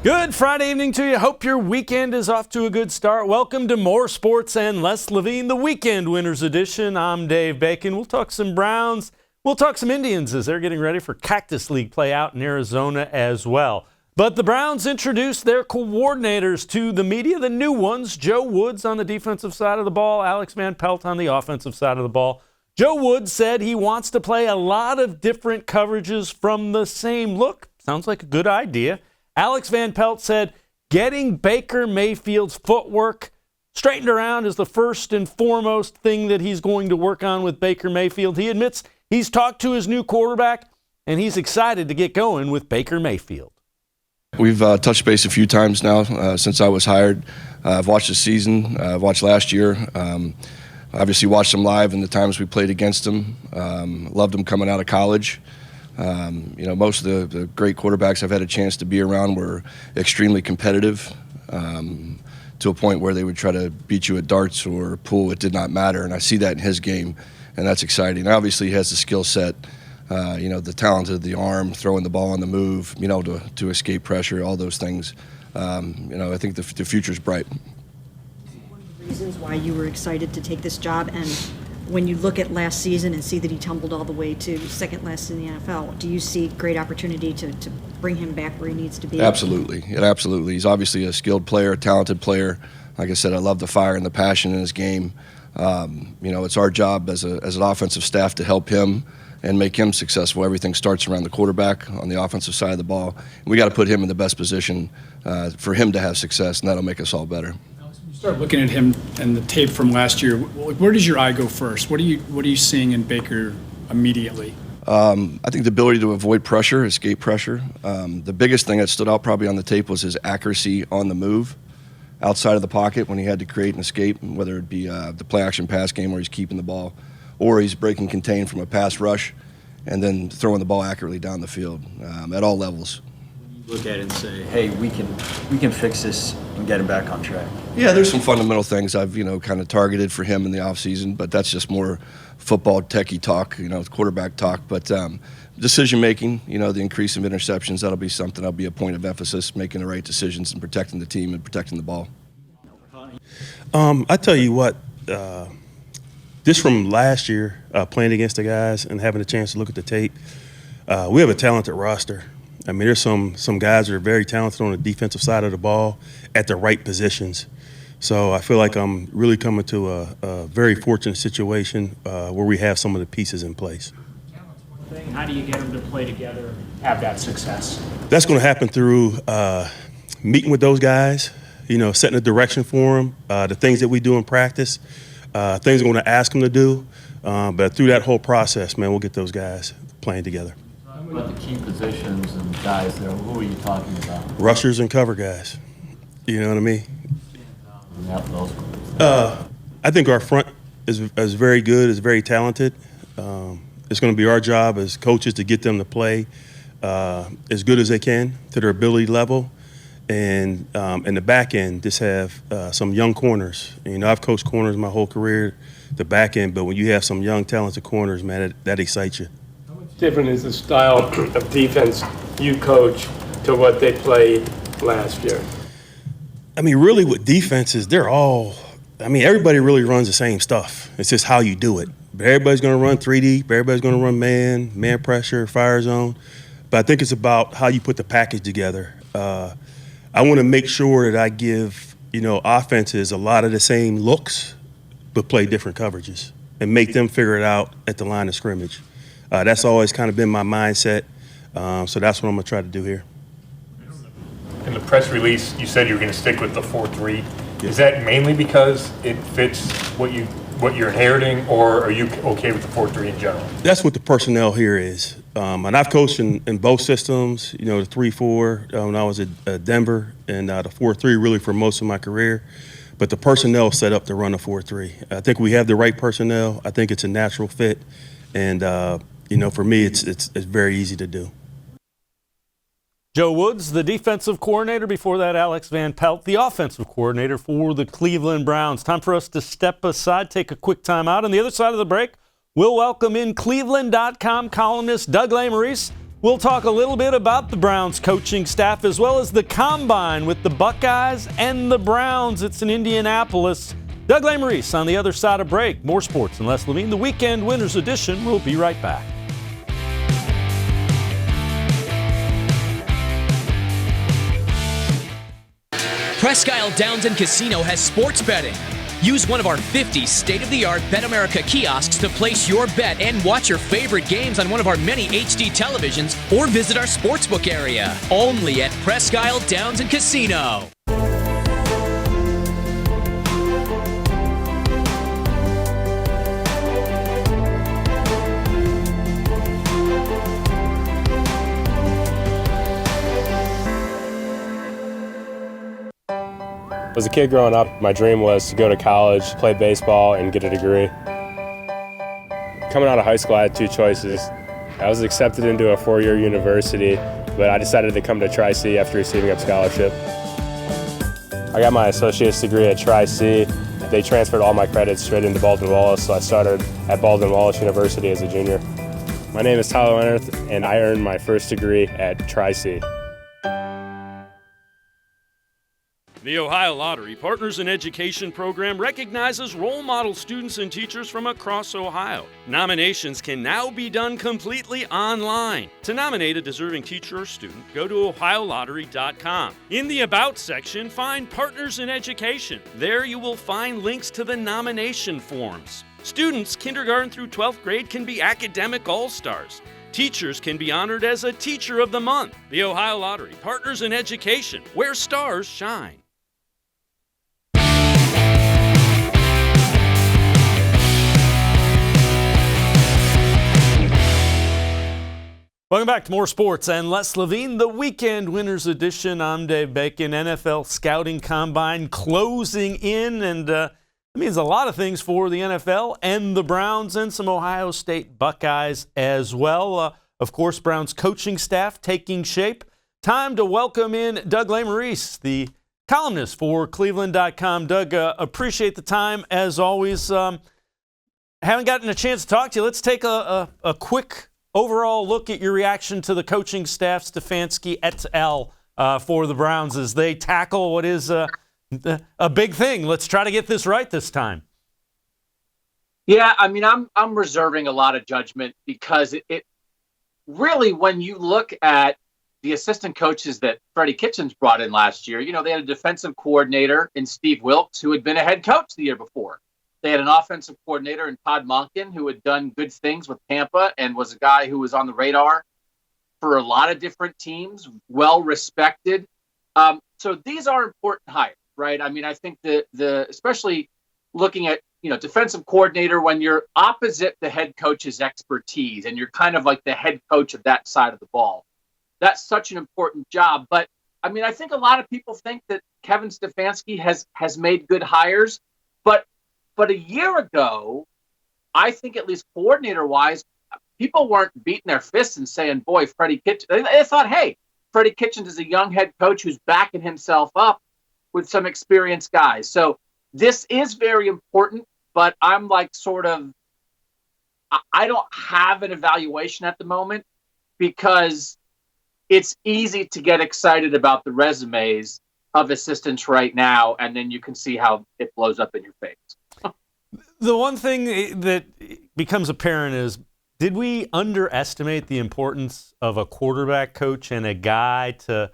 Good Friday evening to you. Hope your weekend is off to a good start. Welcome to More Sports and Less Levine, the Weekend Winners Edition. I'm Dave Bacon. We'll talk some Browns. We'll talk some Indians as they're getting ready for Cactus League play out in Arizona as well. But the Browns introduced their coordinators to the media, the new ones. Joe Woods on the defensive side of the ball, Alex Van Pelt on the offensive side of the ball. Joe Woods said he wants to play a lot of different coverages from the same look. Sounds like a good idea. Alex Van Pelt said getting Baker Mayfield's footwork straightened around is the first and foremost thing that he's going to work on with Baker Mayfield. He admits he's talked to his new quarterback, and he's excited to get going with Baker Mayfield. We've touched base a few times now since I was hired. I've watched the season. I've watched last year. Obviously watched him live in the times we played against him. Loved him coming out of college. Most of the great quarterbacks I've had a chance to be around were extremely competitive to a point where they would try to beat you at darts or pool. It did not matter, and I see that in his game, and that's exciting. Obviously, he has the skill set, the talent of the arm, throwing the ball on the move, to escape pressure, all those things. I think the future's bright. One of the reasons why you were excited to take this job, and when you look at last season and see that he tumbled all the way to second last in the NFL, do you see great opportunity to bring him back where he needs to be? Absolutely. Absolutely. He's obviously a skilled player, a talented player. Like I said, I love the fire and the passion in his game. It's our job as an offensive staff to help him and make him successful. Everything starts around the quarterback on the offensive side of the ball. We got to put him in the best position for him to have success, and that'll make us all better. Start looking at him and the tape from last year. Where does your eye go first? What are you seeing in Baker immediately? I think the ability to avoid pressure, escape pressure. The biggest thing that stood out probably on the tape was his accuracy on the move, outside of the pocket when he had to create an escape, whether it be the play-action pass game where he's keeping the ball, or he's breaking contain from a pass rush, and then throwing the ball accurately down the field at all levels. Look at it and say, hey, we can fix this and get him back on track? Yeah, there's some fundamental things I've kind of targeted for him in the offseason, but that's just more football techie talk, quarterback talk. But decision making, the increase of interceptions, that'll be something that'll be a point of emphasis, making the right decisions and protecting the team and protecting the ball. I tell you what, just from last year, playing against the guys and having a chance to look at the tape, we have a talented roster. I mean, there's some guys that are very talented on the defensive side of the ball at the right positions. So I feel like I'm really coming to a very fortunate situation where we have some of the pieces in place. Talent's one thing. How do you get them to play together, have that success? That's going to happen through meeting with those guys, setting a direction for them, the things that we do in practice, things I'm going to ask them to do. But through that whole process, man, we'll get those guys playing together. What about the key positions and guys there? Who are you talking about? Rushers and cover guys. You know what I mean? I think our front is very good, is very talented. It's going to be our job as coaches to get them to play as good as they can to their ability level. And in the back end, just have some young corners. I've coached corners my whole career, the back end, but when you have some young, talented corners, man, that excites you. Different is the style of defense you coach to what they played last year? I mean, really with defenses, everybody really runs the same stuff. It's just how you do it. But everybody's going to run 3 deep. Everybody's going to run man pressure, fire zone. But I think it's about how you put the package together. I want to make sure that I give, offenses a lot of the same looks, but play different coverages and make them figure it out at the line of scrimmage. That's always kind of been my mindset, so that's what I'm going to try to do here. In the press release, you said you were going to stick with the 4-3. Is that mainly because it fits what you're inheriting, or are you okay with the 4-3 in general? That's what the personnel here is. And I've coached in both systems, the 3-4 when I was at Denver, and the 4-3 really for most of my career. But the personnel set up to run a 4-3. I think we have the right personnel. I think it's a natural fit. And, for me, it's very easy to do. Joe Woods, the defensive coordinator. Before that, Alex Van Pelt, the offensive coordinator for the Cleveland Browns. Time for us to step aside, take a quick time out. On the other side of the break, we'll welcome in cleveland.com columnist Doug Lesmerises We'll talk a little bit about the Browns coaching staff as well as the combine with the Buckeyes and the Browns. It's in Indianapolis. Doug Lesmerises on the other side of break. More sports and Les Levine. The Weekend Winners Edition. We'll be right back. Presque Isle Downs and Casino has sports betting. Use one of our 50 state-of-the-art Bet America kiosks to place your bet and watch your favorite games on one of our many HD televisions or visit our sportsbook area. Only at Presque Isle Downs and Casino. As a kid growing up, my dream was to go to college, play baseball, and get a degree. Coming out of high school, I had two choices. I was accepted into a four-year university, but I decided to come to Tri-C after receiving a scholarship. I got my associate's degree at Tri-C. They transferred all my credits straight into Baldwin-Wallace, so I started at Baldwin-Wallace University as a junior. My name is Tyler Leonard, and I earned my first degree at Tri-C. The Ohio Lottery Partners in Education program recognizes role model students and teachers from across Ohio. Nominations can now be done completely online. To nominate a deserving teacher or student, go to ohiolottery.com. In the About section, find Partners in Education. There you will find links to the nomination forms. Students kindergarten through 12th grade can be academic all-stars. Teachers can be honored as a Teacher of the Month. The Ohio Lottery Partners in Education, where stars shine. Welcome back to more sports and Les Levine, the Weekend Winners Edition. I'm Dave Bacon. NFL Scouting Combine closing in, and it means a lot of things for the NFL and the Browns and some Ohio State Buckeyes as well. Of course, Browns coaching staff taking shape. Time to welcome in Doug Lesmerises, the columnist for cleveland.com. Doug, appreciate the time as always. Haven't gotten a chance to talk to you. Let's take a quick overall look at your reaction to the coaching staff, Stefanski et al. For the Browns as they tackle what is a big thing. Let's try to get this right this time. Yeah, I mean, I'm reserving a lot of judgment because it really, when you look at the assistant coaches that Freddie Kitchens brought in last year, you know, they had a defensive coordinator in Steve Wilkes who had been a head coach the year before. They had an offensive coordinator in Todd Monken who had done good things with Tampa and was a guy who was on the radar for a lot of different teams, well respected. So these are important hires, right? I mean, I think the especially looking at, you know, defensive coordinator when you're opposite the head coach's expertise and you're kind of like the head coach of that side of the ball. That's such an important job. But I mean, I think a lot of people think that Kevin Stefanski has made good hires, but a year ago, I think at least coordinator-wise, people weren't beating their fists and saying, boy, Freddie Kitchens. They thought, hey, Freddie Kitchens is a young head coach who's backing himself up with some experienced guys. So this is very important, but I'm like sort of, I don't have an evaluation at the moment because it's easy to get excited about the resumes of assistants right now, and then you can see how it blows up in your face. The one thing that becomes apparent is, did we underestimate the importance of a quarterback coach and a guy to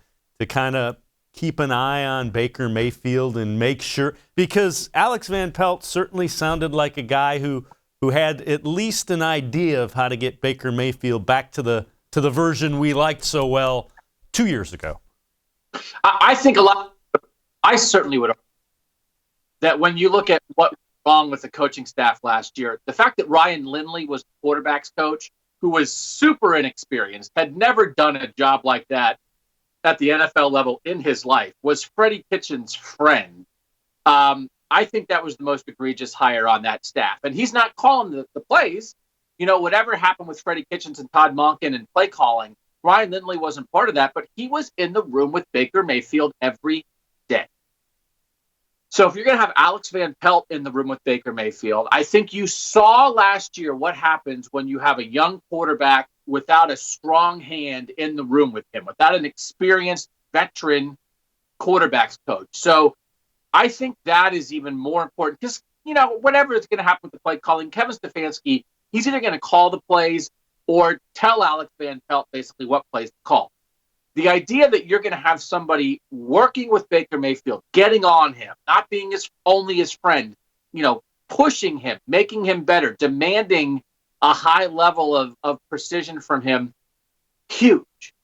kind of keep an eye on Baker Mayfield and make sure? Because Alex Van Pelt certainly sounded like a guy who had at least an idea of how to get Baker Mayfield back to the version we liked so well 2 years ago. I think I certainly would argue that when you look at what was wrong with the coaching staff last year, the fact that Ryan Lindley was the quarterback's coach, who was super inexperienced, had never done a job like that at the NFL level in his life, was Freddie Kitchens' friend. I think that was the most egregious hire on that staff. And he's not calling the plays. You know, whatever happened with Freddie Kitchens and Todd Monken and play calling, Ryan Lindley wasn't part of that, but he was in the room with Baker Mayfield every day. So if you're going to have Alex Van Pelt in the room with Baker Mayfield, I think you saw last year what happens when you have a young quarterback without a strong hand in the room with him, without an experienced veteran quarterbacks coach. So I think that is even more important because, whatever is going to happen with the play calling, Kevin Stefanski, he's either going to call the plays or tell Alex Van Pelt basically what plays to call. The idea that you're going to have somebody working with Baker Mayfield, getting on him, not being only his friend, pushing him, making him better, demanding a high level of precision from him, huge.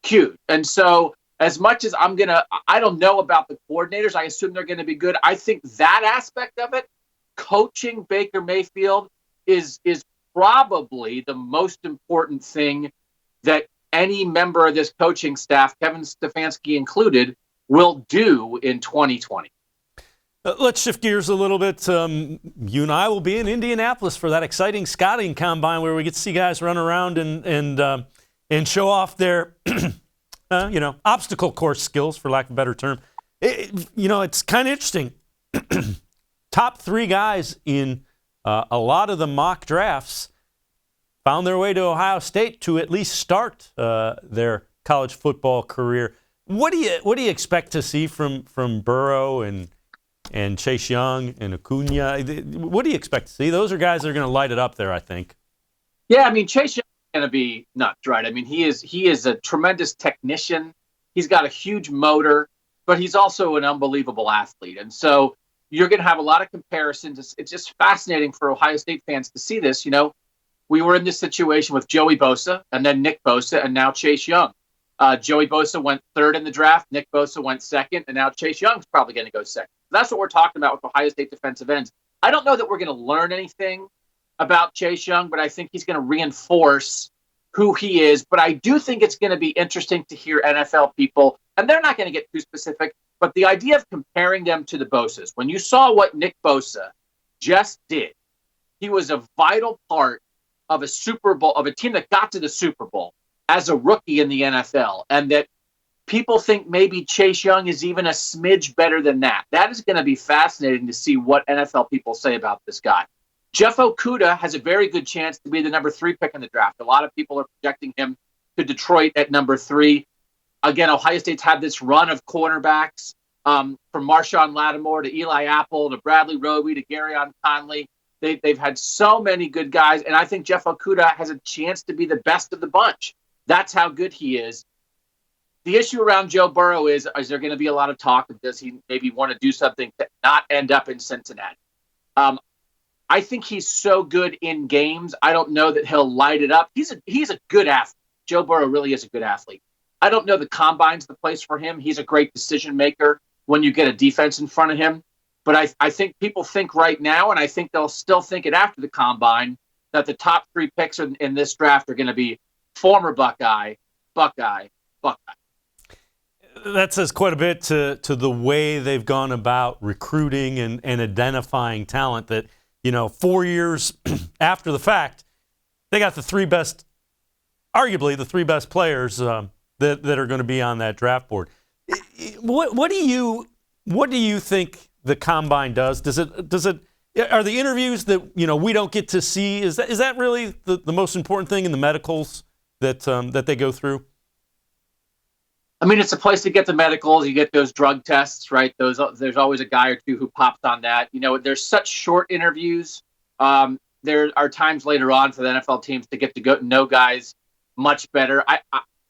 And so as much as I don't know about the coordinators, I assume they're going to be good. I think that aspect of it, coaching Baker Mayfield, is probably the most important thing that any member of this coaching staff, Kevin Stefanski included, will do in 2020. Let's shift gears a little bit. You and I will be in Indianapolis for that exciting scouting combine where we get to see guys run around and show off their obstacle course skills, for lack of a better term. It's kind of interesting. Top 3 guys in a lot of the mock drafts found their way to Ohio State to at least start their college football career. What do you expect to see from Burrow and Chase Young and Acuna? What do you expect to see? Those are guys that are going to light it up there, I think. Yeah, Chase Young is going to be nuts, right? He is a tremendous technician. He's got a huge motor, but he's also an unbelievable athlete. And so you're going to have a lot of comparisons. It's just fascinating for Ohio State fans to see this. We were in this situation with Joey Bosa and then Nick Bosa and now Chase Young. Joey Bosa went 3rd in the draft. Nick Bosa went 2nd, and now Chase Young's probably going to go 2nd. That's what we're talking about with Ohio State defensive ends. I don't know that we're going to learn anything about Chase Young, but I think he's going to reinforce who he is. But I do think it's going to be interesting to hear NFL people, and they're not going to get too specific, but the idea of comparing them to the Bosas. When you saw what Nick Bosa just did, he was a vital part of a Super Bowl, of a team that got to the Super Bowl as a rookie in the NFL, and that people think maybe Chase Young is even a smidge better than that. That is going to be fascinating to see what NFL people say about this guy. Jeff Okudah has a very good chance to be the number 3 pick in the draft. A lot of people are projecting him to Detroit at number 3. Again, Ohio State's had this run of cornerbacks from Marshawn Lattimore to Eli Apple to Bradley Roby to Garyon Conley. They've had so many good guys, and I think Jeff Okudah has a chance to be the best of the bunch. That's how good he is. The issue around Joe Burrow is there going to be a lot of talk? Does he maybe want to do something to not end up in Cincinnati? I think he's so good in games. I don't know that he'll light it up. He's a good athlete. Joe Burrow really is a good athlete. I don't know the combine's the place for him. He's a great decision maker when you get a defense in front of him. But I think people think right now, and I think they'll still think it after the combine, that the top 3 picks in this draft are going to be former Buckeye. That says quite a bit to the way they've gone about recruiting and identifying talent that, 4 years after the fact, they got arguably the 3 best players that are going to be on that draft board. What do you think the combine does? Are the interviews that we don't get to see, is that really the most important thing in the medicals that they go through? It's a place to get the medicals. You get those drug tests, right? There's always a guy or two who pops on that. There's such short interviews. There are times later on for the NFL teams to get to go know guys much better. I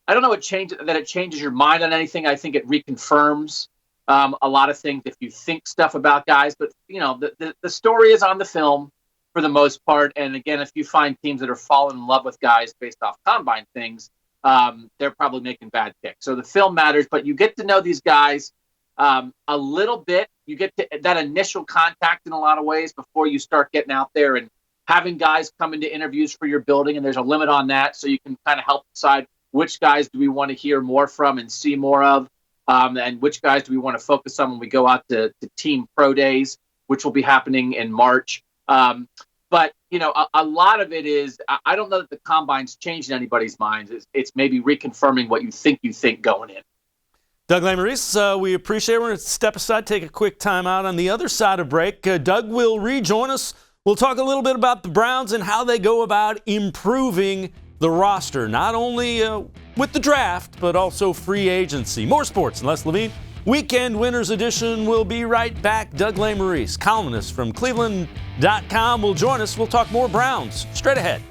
don't know that it changes your mind on anything. I think it reconfirms a lot of things if you think stuff about guys. But, the story is on the film for the most part. And again, if you find teams that are falling in love with guys based off combine things, they're probably making bad picks. So the film matters, but you get to know these guys a little bit. You get to that initial contact in a lot of ways before you start getting out there and having guys come into interviews for your building. And there's a limit on that. So you can kind of help decide which guys do we want to hear more from and see more of, and which guys do we want to focus on when we go out to team pro days, which will be happening in March. But, a lot of it is, I don't know that the combine's changing anybody's minds. It's maybe reconfirming what you think going in. Doug Lesmerises, we appreciate it. We're going to step aside, take a quick time out. On the other side of break, Doug will rejoin us. We'll talk a little bit about the Browns and how they go about improving the roster, not only with the draft, but also free agency. More sports and Les Levine. Weekend Winners Edition will be right back. Doug Lesmerises, columnist from cleveland.com, will join us. We'll talk more Browns straight ahead.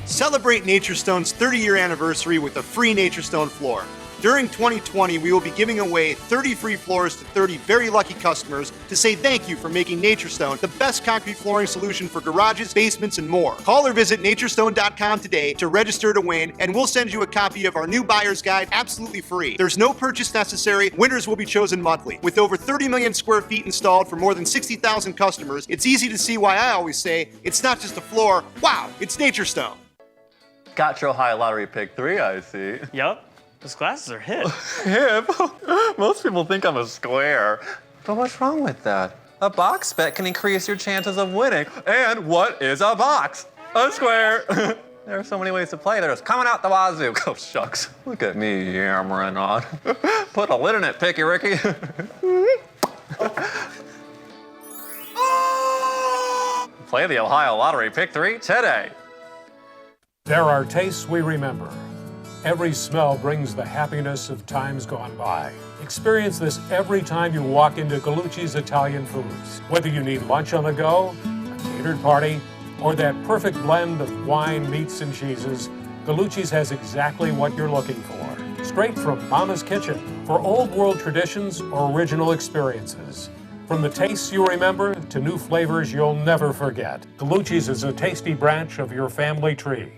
Celebrate Naturestone's 30-year anniversary with a free Naturestone floor. During 2020, we will be giving away 30 free floors to 30 very lucky customers to say thank you for making Naturestone the best concrete flooring solution for garages, basements, and more. Call or visit Naturestone.com today to register to win, and we'll send you a copy of our new buyer's guide absolutely free. There's no purchase necessary. Winners will be chosen monthly. With over 30 million square feet installed for more than 60,000 customers, it's easy to see why I always say, it's not just a floor, wow, it's Naturestone. Got your Ohio Lottery pick 3, I see. Yup. Those glasses are hip. Hip? Most people think I'm a square. But what's wrong with that? A box bet can increase your chances of winning. And what is a box? A square. There are so many ways to play. There's coming out the wazoo. Oh, shucks. Look at me yammering on. Put a lid in it, Picky Ricky. Play the Ohio Lottery Pick 3 today. There are tastes we remember. Every smell brings the happiness of times gone by. Experience this every time you walk into Gallucci's Italian Foods. Whether you need lunch on the go, a catered party, or that perfect blend of wine, meats, and cheeses, Gallucci's has exactly what you're looking for. Straight from Mama's Kitchen for old world traditions or original experiences. From the tastes you remember to new flavors you'll never forget. Gallucci's is a tasty branch of your family tree.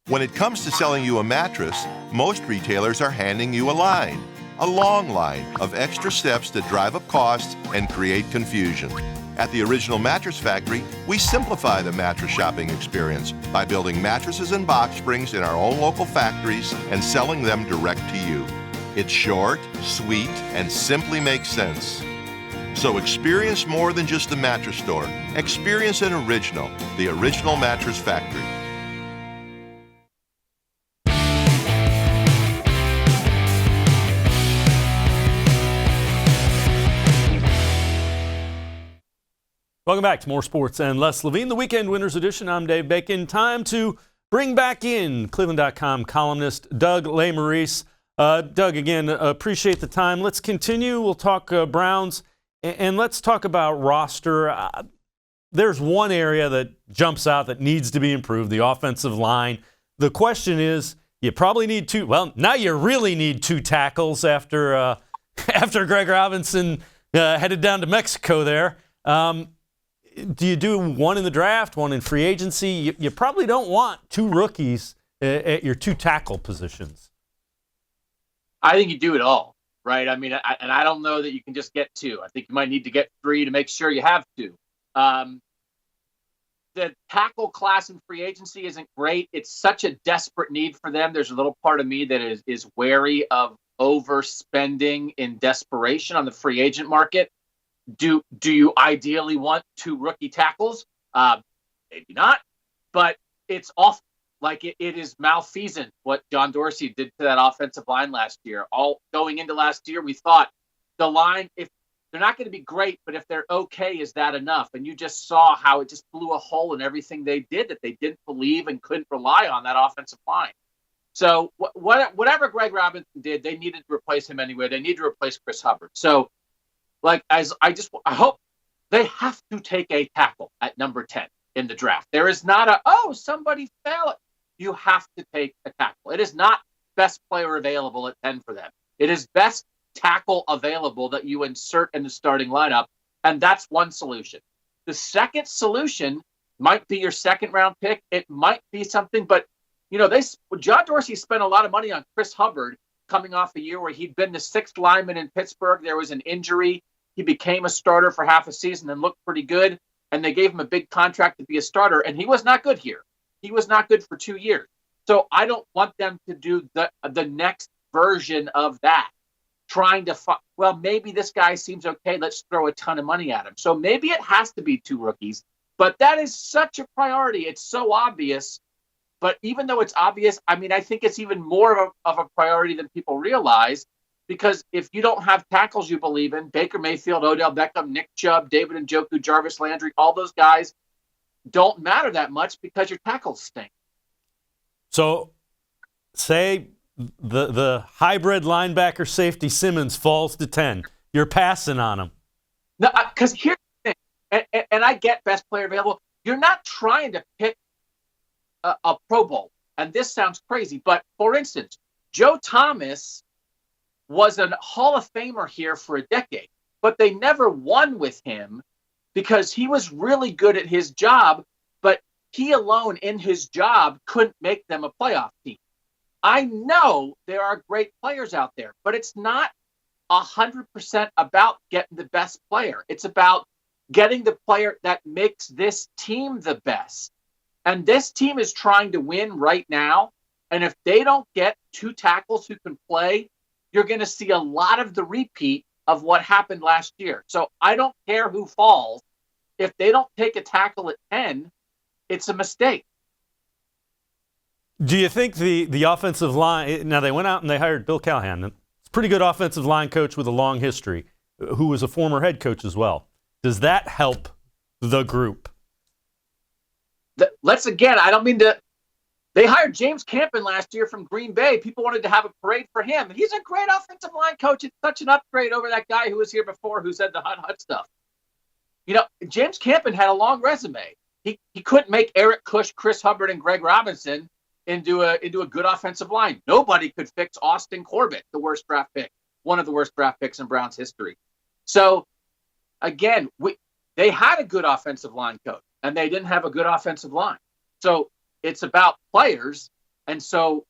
When it comes to selling you a mattress, most retailers are handing you a long line of extra steps that drive up costs and create confusion. At the Original Mattress Factory, we simplify the mattress shopping experience by building mattresses and box springs in our own local factories and selling them direct to you. It's short, sweet, and simply makes sense. So experience more than just the mattress store. Experience an original, the Original Mattress Factory. Welcome back to More Sports and Les Levine, the Weekend Winners Edition. I'm Dave Bacon. Time to bring back in cleveland.com columnist Doug Lesmerises. Doug, again, appreciate the time. Let's continue. We'll talk Browns, and let's talk about roster. There's one area that jumps out that needs to be improved, the offensive line. The question is, you probably need two. Well, now you really need two tackles after Greg Robinson headed down to Mexico there. Do you do one in the draft, one in free agency? You probably don't want two rookies at your two tackle positions. I think you do it all, right? I mean, I don't know that you can just get two. I think you might need to get three to make sure you have two. The tackle class in free agency isn't great. It's such a desperate need for them. There's a little part of me that is wary of overspending in desperation on the free agent market. Do you ideally want two rookie tackles? Maybe not, but it's awful. Like it is malfeasant what John Dorsey did to that offensive line last year. All going into last year, we thought the line, if they're not going to be great, but if they're okay, is that enough? And you just saw how it just blew a hole in everything they did, that they didn't believe and couldn't rely on that offensive line. So whatever Greg Robinson did, they needed to replace him anyway. They need to replace Chris Hubbard. So I hope they have to take a tackle at number 10 in the draft. There is not somebody fell. You have to take a tackle. It is not best player available at 10 for them. It is best tackle available that you insert in the starting lineup, and that's one solution. The second solution might be your second round pick. It might be something, but John Dorsey spent a lot of money on Chris Hubbard coming off a year where he'd been the sixth lineman in Pittsburgh. There was an injury. He became a starter for half a season and looked pretty good, and they gave him a big contract to be a starter, and he was not good here. He was not good for 2 years. So I don't want them to do the next version of that, trying to maybe this guy seems okay, let's throw a ton of money at him. So maybe it has to be two rookies, but that is such a priority. It's so obvious. But even though it's obvious, I mean, I think it's even more of a priority than people realize, because if you don't have tackles you believe in, Baker Mayfield, Odell Beckham, Nick Chubb, David Njoku, Jarvis Landry, all those guys, don't matter that much because your tackles stink. So, say the hybrid linebacker safety Simmons falls to 10. You're passing on him. No, because here's the thing, and I get best player available. You're not trying to pick a Pro Bowl, and this sounds crazy, but for instance, Joe Thomas was a Hall of Famer here for a decade, but they never won with him because he was really good at his job, but he alone in his job couldn't make them a playoff team. I know there are great players out there, but it's not 100% about getting the best player. It's about getting the player that makes this team the best. And this team is trying to win right now. And if they don't get two tackles who can play, you're going to see a lot of the repeat of what happened last year. So I don't care who falls. If they don't take a tackle at 10, it's a mistake. Do you think the offensive line, now they went out and they hired Bill Callahan, it's a pretty good offensive line coach with a long history, who was a former head coach as well. Does that help the group? I don't mean to, they hired James Campen last year from Green Bay. People wanted to have a parade for him. He's a great offensive line coach. It's such an upgrade over that guy who was here before who said the hut stuff. You know, James Campen had a long resume. He couldn't make Eric Kush, Chris Hubbard, and Greg Robinson into a good offensive line. Nobody could fix Austin Corbett, the worst draft pick, one of the worst draft picks in Browns history. So, again, they had a good offensive line coach, and they didn't have a good offensive line. So it's about players, and so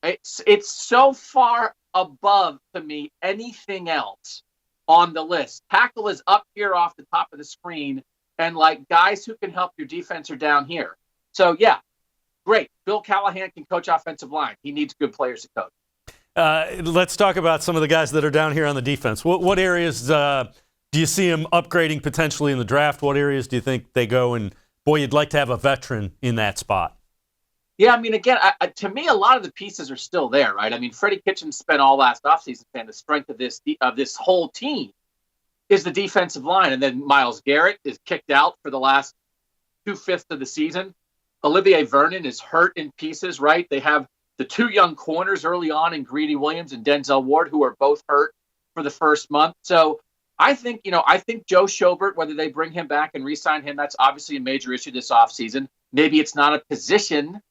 it's so far above, to me, anything else on the list. Tackle is up here off the top of the screen, and like guys who can help your defense are down here. So, yeah, great. Bill Callahan can coach offensive line. He needs good players to coach. Let's talk about some of the guys that are down here on the defense. What areas do you see them upgrading potentially in the draft? What areas do you think they go and, boy, you'd like to have a veteran in that spot? Yeah, I mean, again, to me, a lot of the pieces are still there, right? I mean, Freddie Kitchens spent all last offseason saying the strength of this whole team is the defensive line. And then Myles Garrett is kicked out for the last 2/5 of the season. Olivier Vernon is hurt in pieces, right? They have the two young corners early on in Greedy Williams and Denzel Ward, who are both hurt for the first month. So I think Joe Schobert, whether they bring him back and re-sign him, that's obviously a major issue this offseason. Maybe it's not a position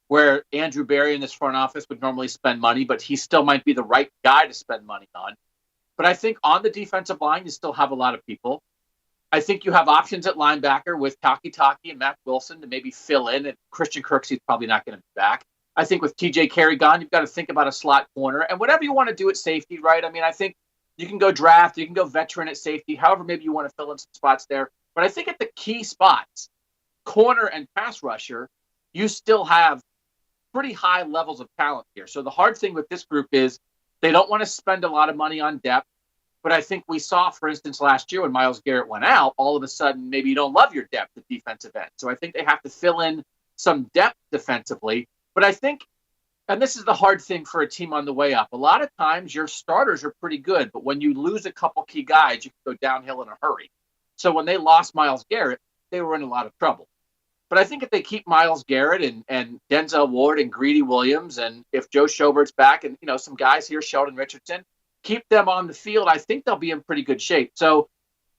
where Andrew Berry in this front office would normally spend money, but he still might be the right guy to spend money on. But I think on the defensive line, you still have a lot of people. I think you have options at linebacker with Taki and Matt Wilson to maybe fill in, and Christian Kirksey's probably not going to be back. I think with TJ Carey gone, you've got to think about a slot corner, and whatever you want to do at safety, right? I mean, I think you can go draft, you can go veteran at safety, however maybe you want to fill in some spots there. But I think at the key spots, corner and pass rusher, you still have pretty high levels of talent here. So the hard thing with this group is they don't want to spend a lot of money on depth. But I think we saw, for instance, last year when Myles Garrett went out, all of a sudden maybe you don't love your depth at defensive end. So I think they have to fill in some depth defensively. But I think, and this is the hard thing for a team on the way up, a lot of times your starters are pretty good, but when you lose a couple key guys, you can go downhill in a hurry. So when they lost Myles Garrett, they were in a lot of trouble. But I think if they keep Myles Garrett and Denzel Ward and Greedy Williams, and if Joe Schobert's back and, some guys here, Sheldon Richardson, keep them on the field, I think they'll be in pretty good shape. So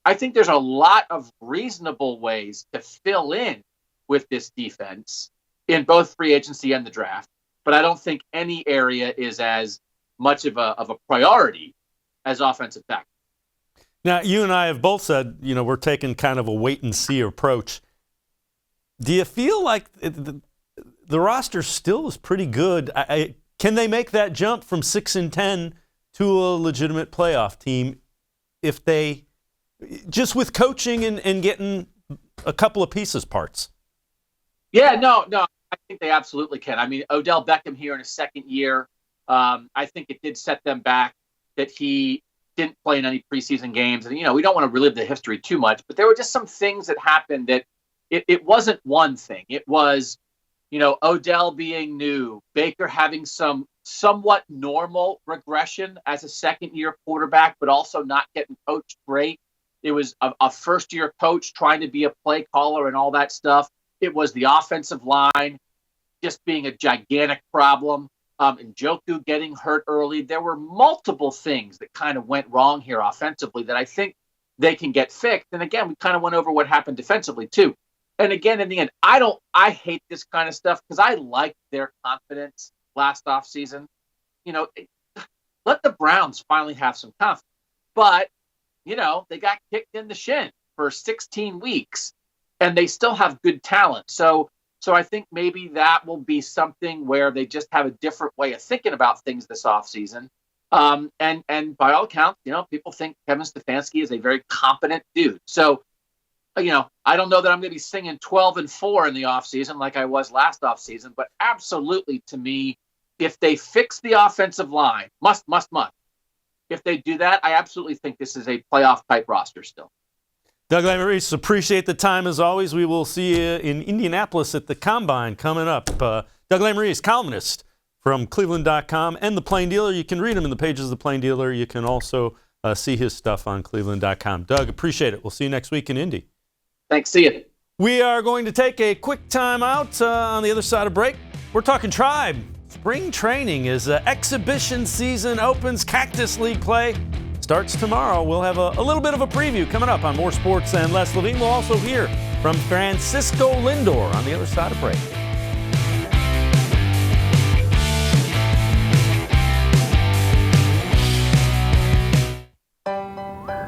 I think there's a lot of reasonable ways to fill in with this defense in both free agency and the draft. But I don't think any area is as much of a priority as offensive tackle. Now, you and I have both said, we're taking kind of a wait-and-see approach. Do you feel like the roster still is pretty good? Can they make that jump from 6-10 to a legitimate playoff team if they, just with coaching and getting a couple of pieces parts? Yeah, no, I think they absolutely can. I mean, Odell Beckham here in his second year, I think it did set them back that he didn't play in any preseason games. And, we don't want to relive the history too much, but there were just some things that happened that it wasn't one thing. It was, Odell being new, Baker having some somewhat normal regression as a second-year quarterback, but also not getting coached great. It was a first-year coach trying to be a play caller and all that stuff. it was the offensive line just being a gigantic problem. And Njoku getting hurt early. There were multiple things that kind of went wrong here offensively that I think they can get fixed. And again, we kind of went over what happened defensively too. And again, in the end, I hate this kind of stuff because I liked their confidence last offseason. Let the Browns finally have some confidence. But, they got kicked in the shin for 16 weeks and they still have good talent. So I think maybe that will be something where they just have a different way of thinking about things this offseason. And by all accounts, people think Kevin Stefanski is a very competent dude. So, I don't know that I'm going to be singing 12-4 in the offseason like I was last offseason, but absolutely to me, if they fix the offensive line, must. If they do that, I absolutely think this is a playoff type roster still. Doug Lesmerises, appreciate the time as always. We will see you in Indianapolis at the Combine coming up. Doug Lesmerises, columnist from cleveland.com and The Plain Dealer. You can read him in the pages of The Plain Dealer. You can also see his stuff on cleveland.com. Doug, appreciate it. We'll see you next week in Indy. Thanks. See you. We are going to take a quick time out on the other side of break. We're talking Tribe. Spring training as exhibition season opens. Cactus League play starts tomorrow. We'll have a little bit of a preview coming up on More Sports and Less Levine. We'll also hear from Francisco Lindor on the other side of break.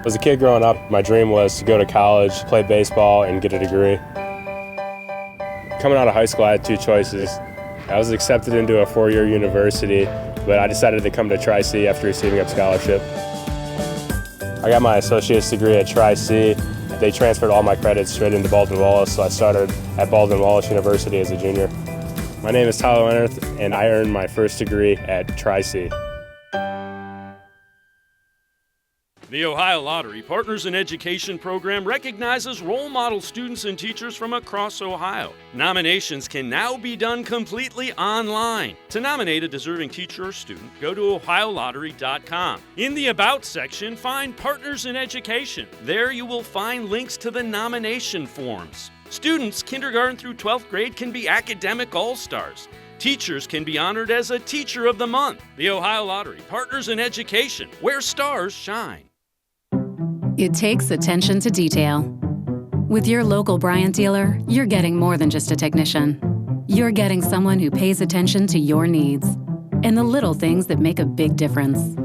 As a kid growing up, my dream was to go to college, play baseball, and get a degree. Coming out of high school, I had two choices. I was accepted into a 4-year university, but I decided to come to Tri-C after receiving a scholarship. I got my associate's degree at Tri-C. They transferred all my credits straight into Baldwin-Wallace, so I started at Baldwin-Wallace University as a junior. My name is Tyler Leonard, and I earned my first degree at Tri-C. The Ohio Lottery Partners in Education program recognizes role model students and teachers from across Ohio. Nominations can now be done completely online. To nominate a deserving teacher or student, go to ohiolottery.com. In the About section, find Partners in Education. There you will find links to the nomination forms. Students kindergarten through 12th grade can be academic all-stars. Teachers can be honored as a Teacher of the Month. The Ohio Lottery Partners in Education, where stars shine. It takes attention to detail. With your local Bryant dealer, you're getting more than just a technician. You're getting someone who pays attention to your needs and the little things that make a big difference.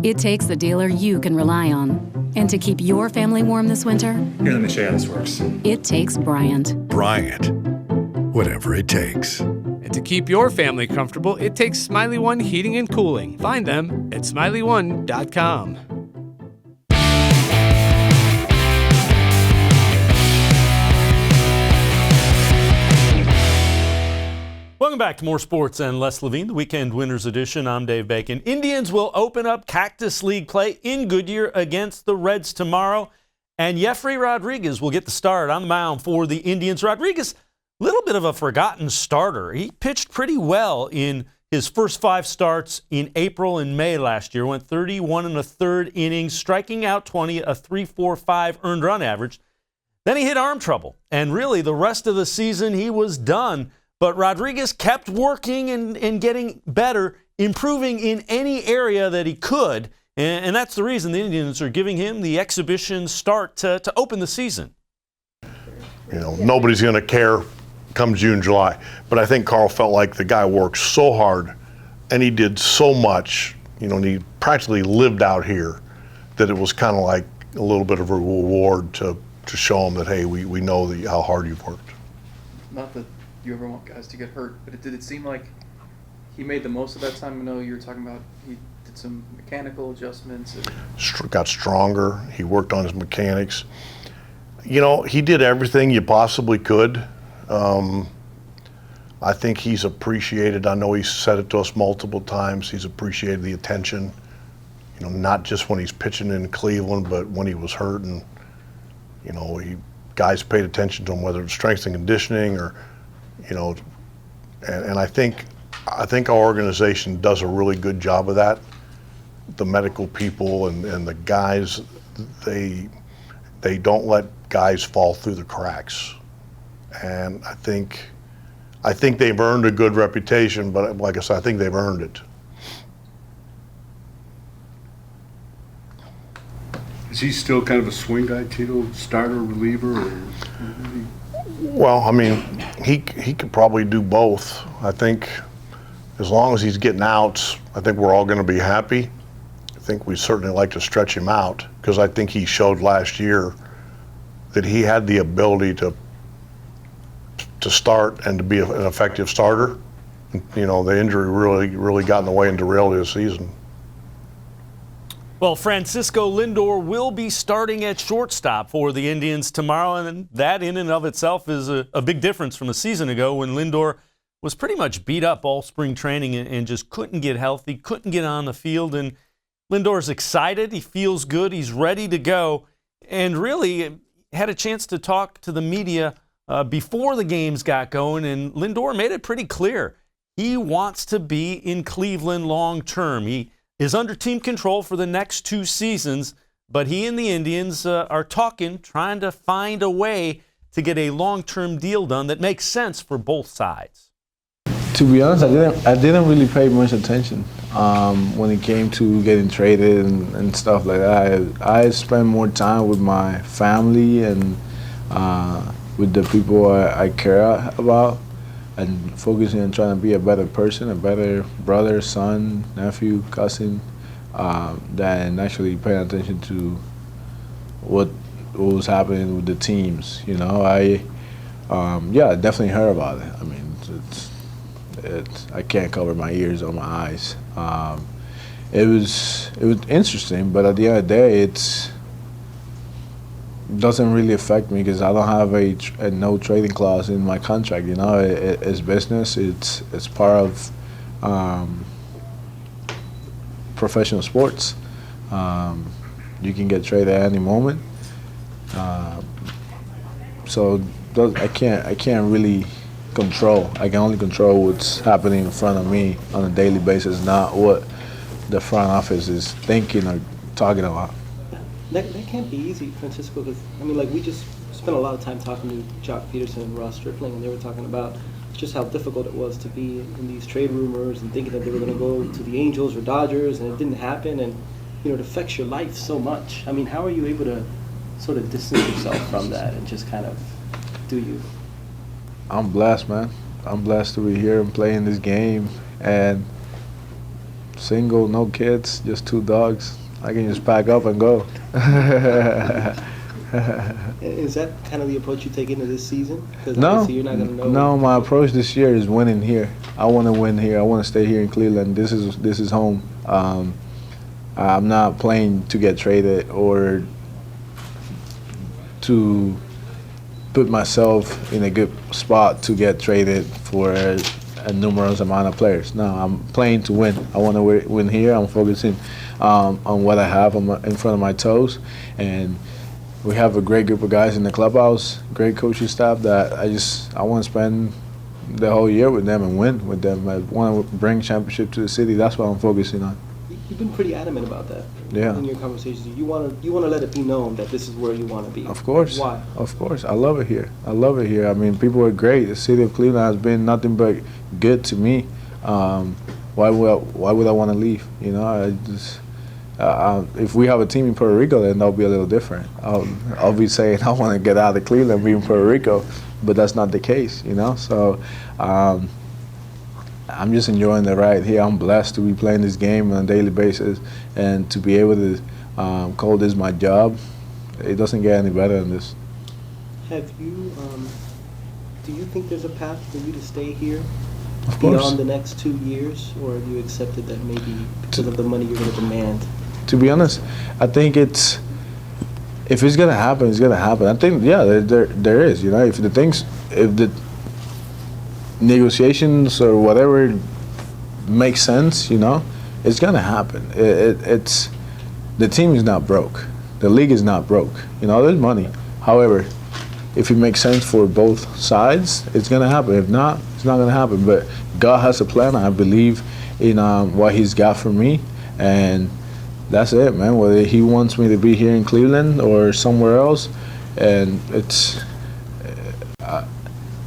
It takes a dealer you can rely on. And to keep your family warm this winter, here, let me show you how this works. It takes Bryant. Bryant. Whatever it takes. And to keep your family comfortable, it takes Smiley One Heating and Cooling. Find them at smiley1.com. Welcome back to More Sports and Less Levine, the Weekend Winners Edition. I'm Dave Bacon. Indians will open up Cactus League play in Goodyear against the Reds tomorrow. And Jeffrey Rodriguez will get the start on the mound for the Indians. Rodriguez, a little bit of a forgotten starter. He pitched pretty well in his first 5 starts in April and May last year. Went 31 1/3 innings, striking out 20, a 3.45 earned run average. Then he hit arm trouble. And really, the rest of the season, he was done. But Rodriguez kept working and getting better, improving in any area that he could. And that's the reason the Indians are giving him the exhibition start to open the season. Nobody's going to care come June, July. But I think Carl felt like the guy worked so hard and he did so much, and he practically lived out here, that it was kind of like a little bit of a reward to show him that, hey, we know how hard you've worked. Not that you ever want guys to get hurt, but did it seem like he made the most of that time? I know you were talking about he did some mechanical adjustments. Got stronger. He worked on his mechanics. He did everything you possibly could. I think he's appreciated. I know he's said it to us multiple times. He's appreciated the attention, not just when he's pitching in Cleveland, but when he was hurt. And, guys paid attention to him, whether it's strength and conditioning or, and I think our organization does a really good job of that. The medical people and the guys, they don't let guys fall through the cracks. and I think they've earned a good reputation. But like I said, I think they've earned it. Is he still kind of a swing guy, Tito? Starter, reliever? Or Well, I mean, he could probably do both. I think as long as he's getting outs, I think we're all going to be happy. I think we certainly like to stretch him out because I think he showed last year that he had the ability to start and to be an effective starter. You know, the injury really got in the way and derailed his season. Well, Francisco Lindor will be starting at shortstop for the Indians tomorrow, and that in and of itself is a big difference from a season ago when Lindor was pretty much beat up all spring training and just couldn't get healthy, couldn't get on the field. And Lindor's excited, he feels good, he's ready to go, and really had a chance to talk to the media before the games got going, and Lindor made it pretty clear. He wants to be in Cleveland long term. He is under team control for the next 2 seasons, but he and the Indians are talking, trying to find a way to get a long-term deal done that makes sense for both sides. To be honest, I didn't really pay much attention when it came to getting traded and stuff like that. I spend more time with my family and with the people I care about, and focusing on trying to be a better person, a better brother, son, nephew, cousin, than actually paying attention to what was happening with the teams. You know, I definitely heard about it. I mean, I can't cover my ears or my eyes. It was interesting, but at the end of the day, it doesn't really affect me because I don't have a no trading clause in my contract. You know, it's business. It's part of professional sports. You can get traded at any moment. So I can't really control. I can only control what's happening in front of me on a daily basis, not what the front office is thinking or talking about. That can't be easy, Francisco, because, I mean, like, we just spent a lot of time talking to Jock Peterson and Ross Stripling, and they were talking about just how difficult it was to be in these trade rumors and thinking that they were going to go to the Angels or Dodgers, and it didn't happen, and, you know, it affects your life so much. I mean, how are you able to sort of distance yourself from that and just kind of do you? I'm blessed, man. I'm blessed to be here and playing this game, and single, no kids, just 2 dogs. I can just pack up and go. Is that kind of the approach you take into this season? No, you're not gonna know. No, my approach this year is winning here. I want to win here. I want to stay here in Cleveland. This is home. I'm not playing to get traded or to put myself in a good spot to get traded for a numerous amount of players. No, I'm playing to win. I want to win here. I'm focusing on what I have in front of my toes, and we have a great group of guys in the clubhouse, great coaching staff that I want to spend the whole year with them and win with them. I want to bring championship to the city. That's what I'm focusing on. You've been pretty adamant about that. Yeah. In your conversations, you want to let it be known that this is where you want to be. Of course. Why? Of course. I love it here. I love it here. I mean, people are great. The city of Cleveland has been nothing but good to me. Why would I want to leave? You know, if we have a team in Puerto Rico, then that'll be a little different. I'll be saying I want to get out of Cleveland, be in Puerto Rico, but that's not the case. You know, so. I'm just enjoying the ride here. I'm blessed to be playing this game on a daily basis and to be able to call this my job. It doesn't get any better than this. Have you, do you think there's a path for you to stay here Of course. beyond the next 2 years, or have you accepted that maybe because of the money you're going to demand? To be honest, I think if it's gonna happen, it's gonna happen. I think there is. You know, if the negotiations or whatever makes sense, you know, it's gonna happen. It's the team is not broke, the league is not broke. You know, there's money. However, if it makes sense for both sides, it's gonna happen. If not, it's not gonna happen. But God has a plan. I believe in what He's got for me, and that's it, man. Whether He wants me to be here in Cleveland or somewhere else, and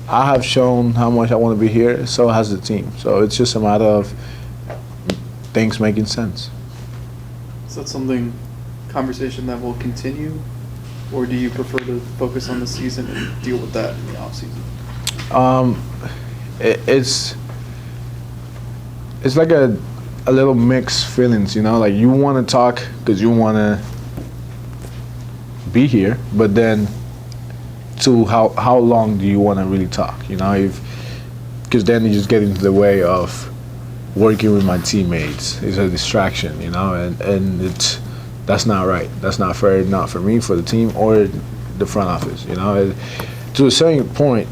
I have shown how much I want to be here, so has the team. So it's just a matter of things making sense. Is that conversation that will continue, or do you prefer to focus on the season and deal with that in the offseason? It's like a little mixed feelings, like you want to talk because you want to be here, but then to how long do you want to really talk, because then you just get into the way of working with my teammates. It's a distraction, and that's not right. That's not fair, not for me, for the team, or the front office, to a certain point,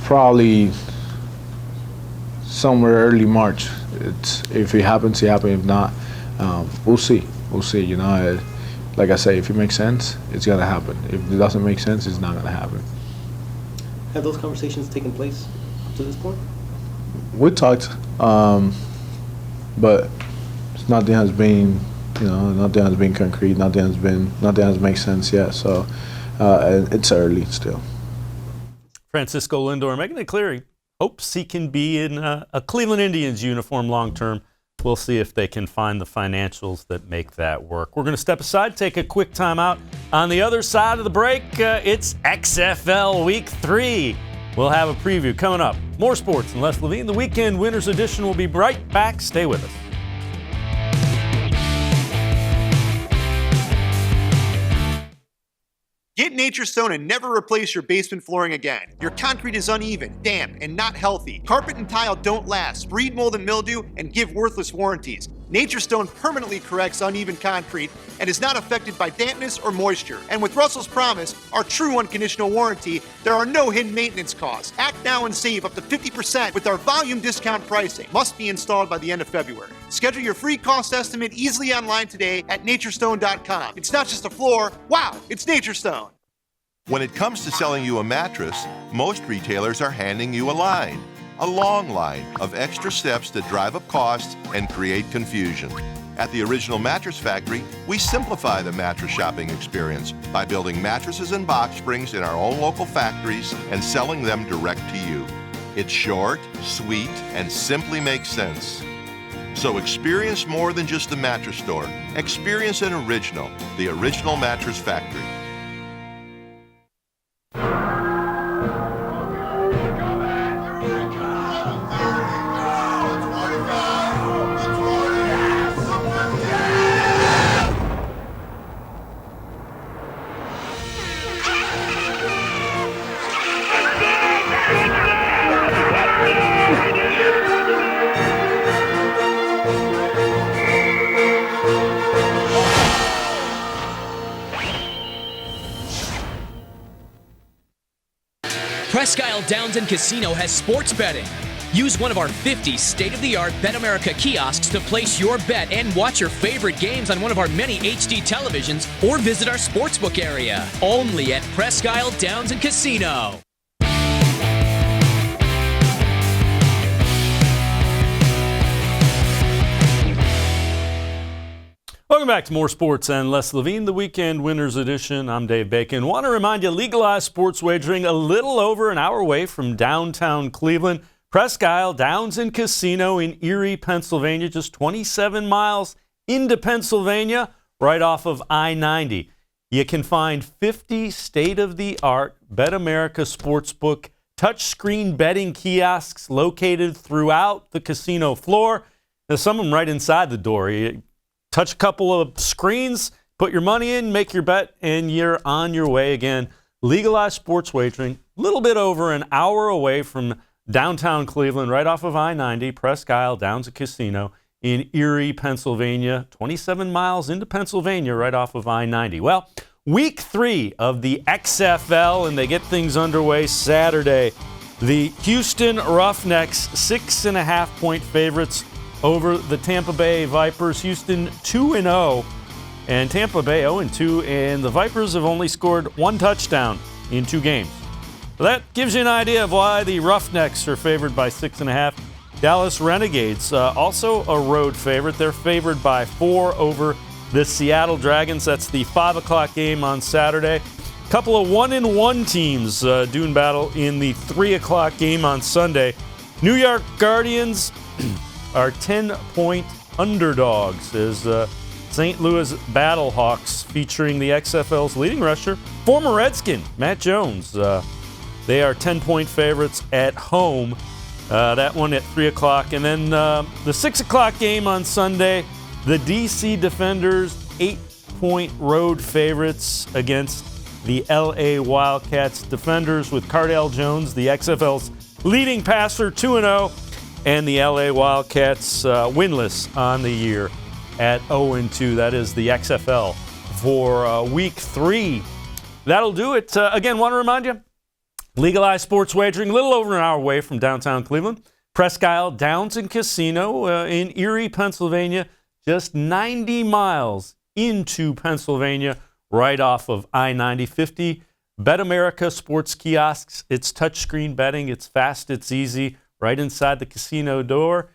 probably somewhere early March. If it happens, it happens. If not, we'll see. Like I say, if it makes sense, it's gonna happen. If it doesn't make sense, it's not gonna happen. Have those conversations taken place up to this point? We talked, but nothing has been, nothing has been concrete. Nothing has made sense yet. So it's early still. Francisco Lindor making it clear he hopes he can be in a Cleveland Indians uniform long term. We'll see if they can find the financials that make that work. We're going to step aside, take a quick timeout. On the other side of the break, it's XFL Week 3. We'll have a preview coming up. More sports and Les Levine. The Weekend Winners Edition will be right back. Stay with us. Get Nature Stone and never replace your basement flooring again. Your concrete is uneven, damp, and not healthy. Carpet and tile don't last, breed mold and mildew, and give worthless warranties. Nature Stone permanently corrects uneven concrete and is not affected by dampness or moisture. And with Russell's Promise, our true unconditional warranty, there are no hidden maintenance costs. Act now and save up to 50% with our volume discount pricing. Must be installed by the end of February. Schedule your free cost estimate easily online today at naturestone.com. It's not just a floor. Wow, it's Nature Stone. When it comes to selling you a mattress, most retailers are handing you a line. A long line of extra steps that drive up costs and create confusion. At the Original Mattress Factory, we simplify the mattress shopping experience by building mattresses and box springs in our own local factories and selling them direct to you. It's short, sweet, and simply makes sense. So experience more than just a mattress store. Experience an original, the Original Mattress Factory. Presque Isle Downs and Casino has sports betting. Use one of our 50 state-of-the-art Bet America kiosks to place your bet and watch your favorite games on one of our many HD televisions or visit our sportsbook area. Only at Presque Isle Downs and Casino. Welcome back to More Sports and Les Levine, the Weekend Winners Edition. I'm Dave Bacon. Want to remind you, legalized sports wagering a little over an hour away from downtown Cleveland. Presque Isle Downs and Casino in Erie, Pennsylvania, just 27 miles into Pennsylvania, right off of I-90. You can find 50 state-of-the-art Bet America Sportsbook touchscreen betting kiosks located throughout the casino floor. There's some of them right inside the door. You touch a couple of screens, put your money in, make your bet, and you're on your way again. Legalized sports wagering, a little bit over an hour away from downtown Cleveland, right off of I-90, Presque Isle Downs and Casino in Erie, Pennsylvania, 27 miles into Pennsylvania, right off of I-90. Well, week 3 of the XFL, and they get things underway Saturday. The Houston Roughnecks, 6.5-point favorites over the Tampa Bay Vipers. Houston 2-0, and Tampa Bay 0-2, and the Vipers have only scored 1 touchdown in 2 games. So that gives you an idea of why the Roughnecks are favored by 6.5. Dallas Renegades, also a road favorite. They're favored by 4 over the Seattle Dragons. That's the 5 o'clock game on Saturday. Couple of 1-1 teams doing battle in the 3 o'clock game on Sunday. New York Guardians are 10-point underdogs as St. Louis Battlehawks, featuring the XFL's leading rusher, former Redskin, Matt Jones. They are 10-point favorites at home. That one at 3 o'clock. And then the 6 o'clock game on Sunday, the DC Defenders, 8-point road favorites against the LA Wildcats. Defenders with Cardale Jones, the XFL's leading passer, 2-0, and the LA Wildcats winless on the year at 0-2. That is the XFL for Week 3. That'll do it. Again, want to remind you, legalized sports wagering, a little over an hour away from downtown Cleveland. Presque Isle Downs and Casino in Erie, Pennsylvania, just 90 miles into Pennsylvania, right off of I-90. 50 Bet America sports kiosks. It's touchscreen betting. It's fast. It's easy. Right inside the casino door.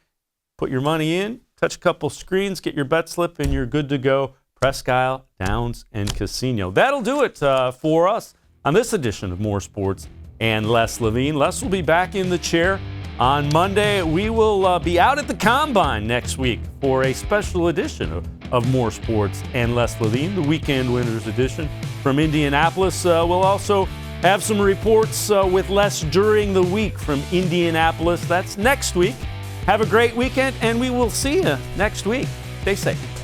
Put your money in, touch a couple screens, get your bet slip, and you're good to go. Presque Isle Downs and Casino. That'll do it for us on this edition of More Sports and Les Levine. Les will be back in the chair on Monday. We will be out at the Combine next week for a special edition of More Sports and Les Levine, the Weekend Winners edition from Indianapolis. We'll also have some reports with Les during the week from Indianapolis. That's next week. Have a great weekend, and we will see you next week. Stay safe.